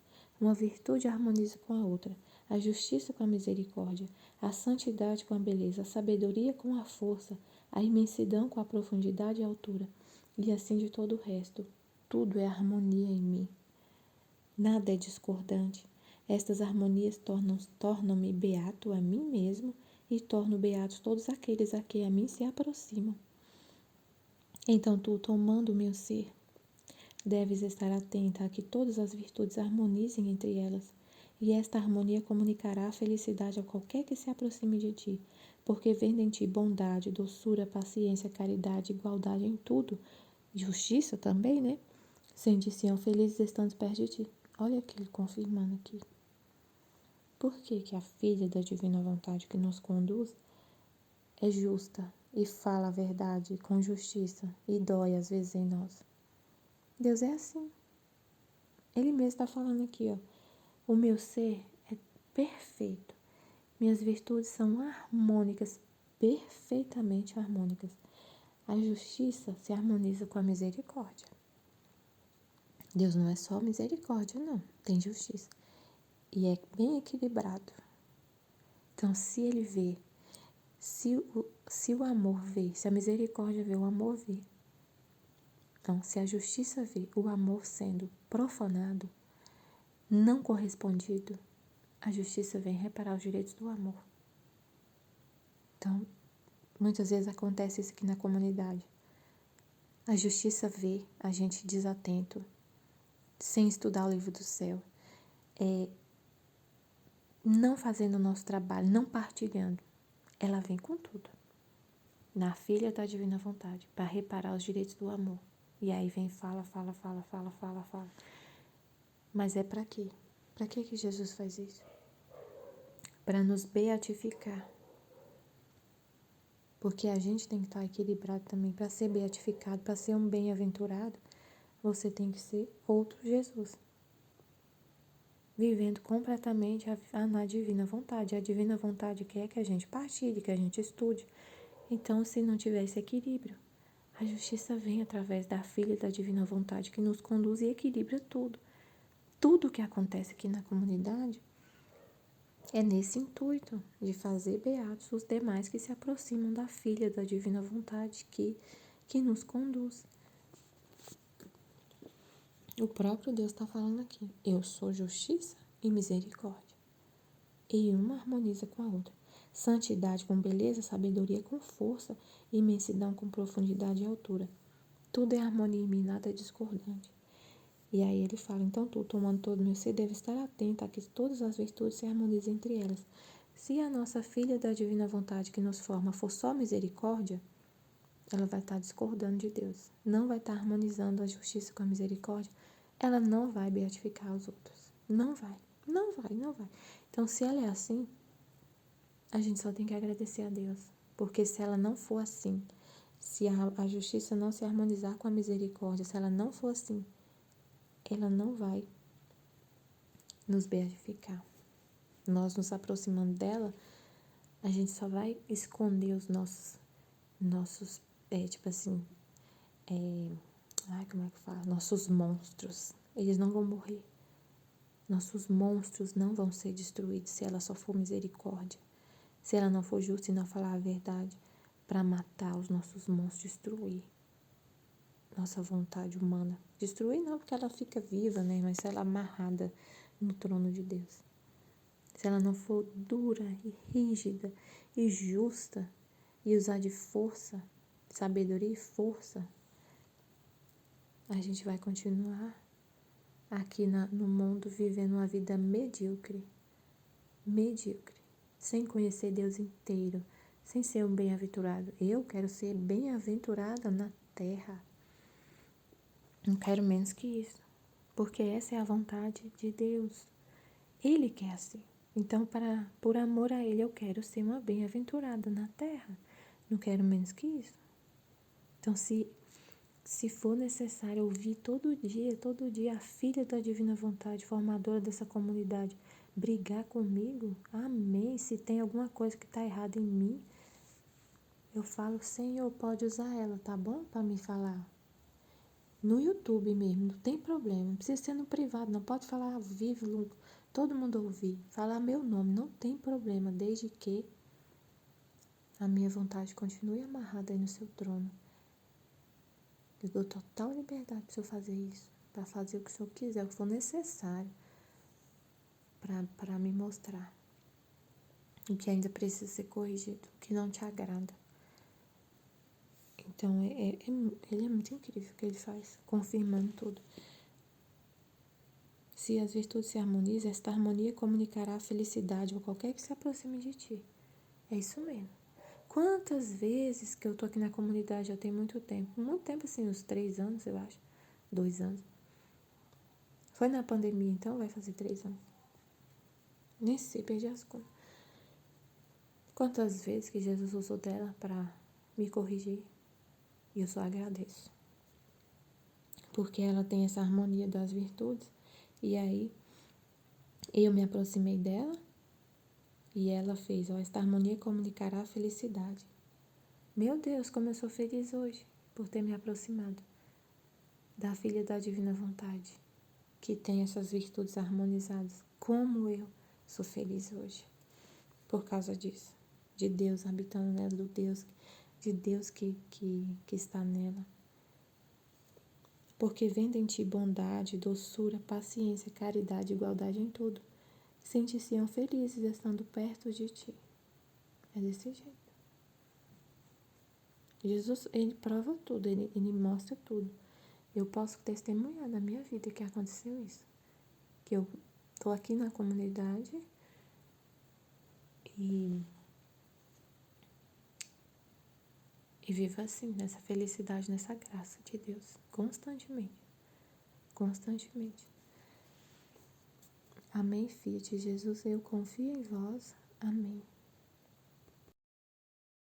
Uma virtude harmoniza com a outra, a justiça com a misericórdia, a santidade com a beleza, a sabedoria com a força, a imensidão com a profundidade e a altura, e assim de todo o resto. Tudo é harmonia em mim. Nada é discordante. Estas harmonias tornam-me beato a mim mesmo e torno beatos todos aqueles a que a mim se aproximam. Então tu, tomando o meu ser, deves estar atenta a que todas as virtudes harmonizem entre elas, e esta harmonia comunicará a felicidade a qualquer que se aproxime de ti, porque vendo em ti bondade, doçura, paciência, caridade, igualdade em tudo, justiça também, né? Sentir-se-ão felizes estando perto de ti. Olha aquilo confirmando aqui. Por que que a filha da divina vontade que nos conduz é justa e fala a verdade com justiça e dói às vezes em nós? Deus é assim. Ele mesmo está falando aqui, ó. O meu ser é perfeito. Minhas virtudes são harmônicas, perfeitamente harmônicas. A justiça se harmoniza com a misericórdia. Deus não é só misericórdia, não. Tem justiça. E é bem equilibrado. Então, se ele vê, se o amor vê, se a misericórdia vê, o amor vê. Então, se a justiça vê o amor sendo profanado, não correspondido, a justiça vem reparar os direitos do amor. Então, muitas vezes acontece isso aqui na comunidade. A justiça vê a gente desatento, sem estudar o livro do céu, não fazendo o nosso trabalho, não partilhando. Ela vem com tudo. Na filha da divina vontade, para reparar os direitos do amor. E aí vem fala. Mas é para quê? Para que Jesus faz isso? Para nos beatificar. Porque a gente tem que estar equilibrado também. Para ser beatificado, para ser um bem-aventurado, você tem que ser outro Jesus. Vivendo completamente na divina vontade. A divina vontade quer que a gente partilhe, que a gente estude. Então, se não tiver esse equilíbrio, a justiça vem através da filha da divina vontade que nos conduz e equilibra tudo. Tudo que acontece aqui na comunidade é nesse intuito de fazer beatos os demais que se aproximam da filha da divina vontade que nos conduz. O próprio Deus está falando aqui. Eu sou justiça e misericórdia. E uma harmoniza com a outra. Santidade com beleza, sabedoria com força, imensidão com profundidade e altura. Tudo é harmonia em mim, nada é discordante. E aí ele fala, então tu, tomando todo o meu ser, deve estar atento a que todas as virtudes se harmonizem entre elas. Se a nossa filha da divina vontade que nos forma for só misericórdia, ela vai estar discordando de Deus. Não vai estar harmonizando a justiça com a misericórdia. Ela não vai beatificar os outros. Não vai. Então, se ela é assim, a gente só tem que agradecer a Deus. Porque se ela não for assim, se a justiça não se harmonizar com a misericórdia, se ela não for assim, ela não vai nos beatificar. Nós nos aproximando dela, a gente só vai esconder os nossos tipo assim, como é que fala? Nossos monstros. Eles não vão morrer. Nossos monstros não vão ser destruídos se ela só for misericórdia. Se ela não for justa e não falar a verdade para matar os nossos monstros, destruir nossa vontade humana. Destruir não, porque ela fica viva, né? Mas se ela é amarrada no trono de Deus. Se ela não for dura e rígida e justa e usar de força, sabedoria e força, a gente vai continuar aqui no mundo vivendo uma vida medíocre, sem conhecer Deus inteiro, sem ser um bem-aventurado. Eu quero ser bem-aventurada na terra. Não quero menos que isso, porque essa é a vontade de Deus. Ele quer assim. Então, por amor a Ele, eu quero ser uma bem-aventurada na terra. Não quero menos que isso. Então, se for necessário ouvir todo dia, a filha da divina vontade, formadora dessa comunidade, brigar comigo, amém. Se tem alguma coisa que está errada em mim, eu falo, Senhor, pode usar ela, tá bom? Para me falar. No YouTube mesmo, não tem problema. Não precisa ser no privado, não pode falar ao vivo, todo mundo ouvir. Falar meu nome, não tem problema, desde que a minha vontade continue amarrada aí no seu trono. Eu dou total liberdade para o senhor fazer isso, para fazer o que o senhor quiser, o que for necessário para me mostrar o que ainda precisa ser corrigido, o que não te agrada. Então, ele é muito incrível o que ele faz, confirmando tudo. Se as virtudes se harmonizam, esta harmonia comunicará a felicidade a qualquer que se aproxime de ti. É isso mesmo. Quantas vezes que eu tô aqui na comunidade já tem muito tempo assim, uns 3 anos, eu acho, 2 anos. Foi na pandemia, então vai fazer 3 anos. Nem sei, perdi as contas. Quantas vezes que Jesus usou dela para me corrigir, e eu só agradeço. Porque ela tem essa harmonia das virtudes, e aí eu me aproximei dela, e ela fez, esta harmonia comunicará a felicidade. Meu Deus, como eu sou feliz hoje, por ter me aproximado da filha da divina vontade, que tem essas virtudes harmonizadas. Como eu sou feliz hoje, por causa disso. De Deus habitando nela, de Deus que está nela. Porque vendo em ti bondade, doçura, paciência, caridade, igualdade em tudo, sentir-se-ão felizes estando perto de ti. É desse jeito. Jesus, ele prova tudo, ele mostra tudo. Eu posso testemunhar na minha vida que aconteceu isso. Que eu tô aqui na comunidade e vivo assim, nessa felicidade, nessa graça de Deus, constantemente. Amém, filha de Jesus, eu confio em vós. Amém.